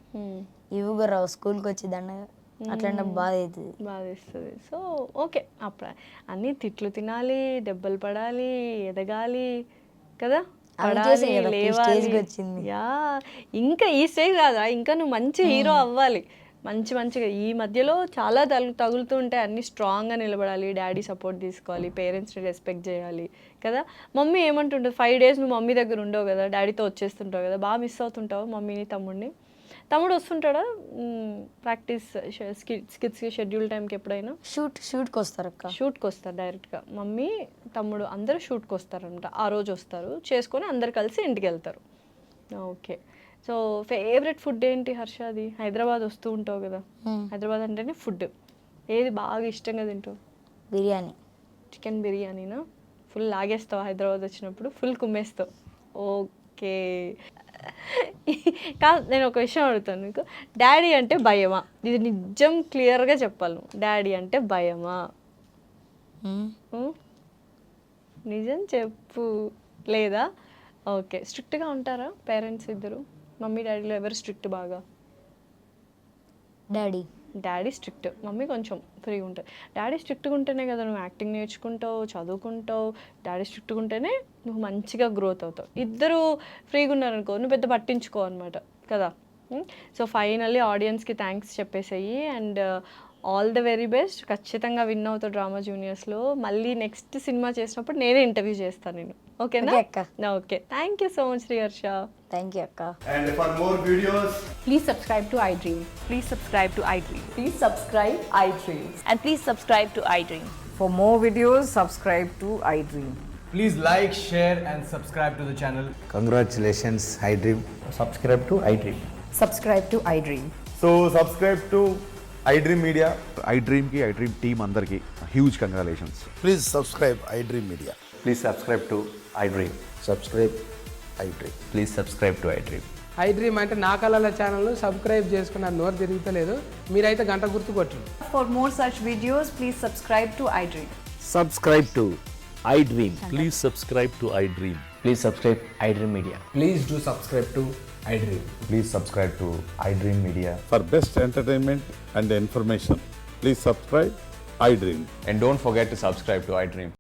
ఇవి కూడా రావు స్కూల్కి వచ్చి దండగా, అట్లా బాధ వేస్తుంది. సో ఓకే, అప్పుడు అన్నీ తిట్లు తినాలి, దెబ్బలు పడాలి, ఎదగాలి కదా, లేవాలి. యా, ఇంకా ఈ స్టేజ్ కాదా, ఇంకా నువ్వు మంచి హీరో అవ్వాలి. మంచిగా ఈ మధ్యలో చాలా తగులుతూ ఉంటాయి, అన్నీ స్ట్రాంగ్గా నిలబడాలి, డాడీ సపోర్ట్ తీసుకోవాలి, పేరెంట్స్ని రెస్పెక్ట్ చేయాలి కదా. మమ్మీ ఏమంటుంటుంది? 5 days నువ్వు మమ్మీ దగ్గర ఉండవు కదా, డాడీతో వచ్చేస్తుంటావు కదా, బాగా మిస్ అవుతుంటావు మమ్మీని తమ్ముడిని? తమ్ముడు వస్తుంటాడా ప్రాక్టీస్ స్కిట్స్కి షెడ్యూల్ టైంకి ఎప్పుడైనా? షూట్కి వస్తారు అక్క. షూట్కి వస్తారు డైరెక్ట్గా, మమ్మీ తమ్ముడు అందరూ షూట్కి వస్తారనమాట. ఆ రోజు వస్తారు, చేసుకొని అందరు కలిసి ఇంటికి వెళ్తారు. ఓకే, సో ఫేవరెట్ ఫుడ్ ఏంటి హర్షది? హైదరాబాద్ వస్తూ ఉంటావు కదా, హైదరాబాద్ అంటేనే ఫుడ్. ఏది బాగా ఇష్టంగా తింటావు? బిర్యానీ. చికెన్ బిర్యానీనా? ఫుల్ లాగేస్తావు హైదరాబాద్ వచ్చినప్పుడు, ఫుల్ కుమ్మేస్తావు. ఓకే. కాదు, నేను ఒక విషయం అడుగుతాను నీకు. డాడీ అంటే భయమా? ఇది నిజం క్లియర్గా చెప్పాలి నువ్వు. డాడీ అంటే భయమా? నిజం చెప్పు. లేదా? ఓకే. స్ట్రిక్ట్గా ఉంటారా పేరెంట్స్ ఇద్దరు? మమ్మీ డాడీలో ఎవరు స్ట్రిక్ట్ బాగా? డాడీ. డాడీ స్ట్రిక్ట్, మమ్మీ కొంచెం ఫ్రీగా ఉంటుంది. డాడీ స్ట్రిక్ట్గా ఉంటేనే కదా నువ్వు యాక్టింగ్ నేర్చుకుంటావు, చదువుకుంటావు. డాడీ స్ట్రిక్ట్గా ఉంటేనే నువ్వు మంచిగా గ్రోత్ అవుతావు. ఇద్దరు ఫ్రీగా ఉన్నారనుకో నువ్వు పెద్ద పట్టించుకో అనమాట కదా. సో ఫైనల్లీ ఆడియన్స్కి థ్యాంక్స్ చెప్పేసేయి and all the very best. ఖచ్చితంగా విన్ అవుతావు డ్రామా జూనియర్స్లో. మళ్ళీ నెక్స్ట్ సినిమా చేసినప్పుడు నేనే ఇంటర్వ్యూ చేస్తాను నేను. ఓకేనా? Okay, అక్క. Okay. Thank you so much Sriharsha. Thank you అక్క. And for more videos, Please subscribe to iDream. Please subscribe to iDream. Please subscribe iDream. And please subscribe to iDream. For more videos, subscribe to iDream. please like, share, and subscribe to the channel. Congratulations, iDream. subscribe to iDream. Subscribe to iDream. So subscribe to iDream Media. iDream ki iDream team అందరికి huge congratulations. Please subscribe iDream Media. Please subscribe to iDream. Subscribe iDream. Please subscribe to iDream. iDream అంటే నా కళల channel subscribe చేసుకున్న నోరు తిరుగుతలేదు. మీరైతే గంట గుర్తు కొట్టండి. For more such videos, please subscribe to iDream. Subscribe to iDream. Please subscribe to iDream. Please subscribe iDream Media. Please do subscribe to iDream. Please subscribe to iDream Media. For best entertainment and information, please subscribe iDream. And don't forget to subscribe to iDream.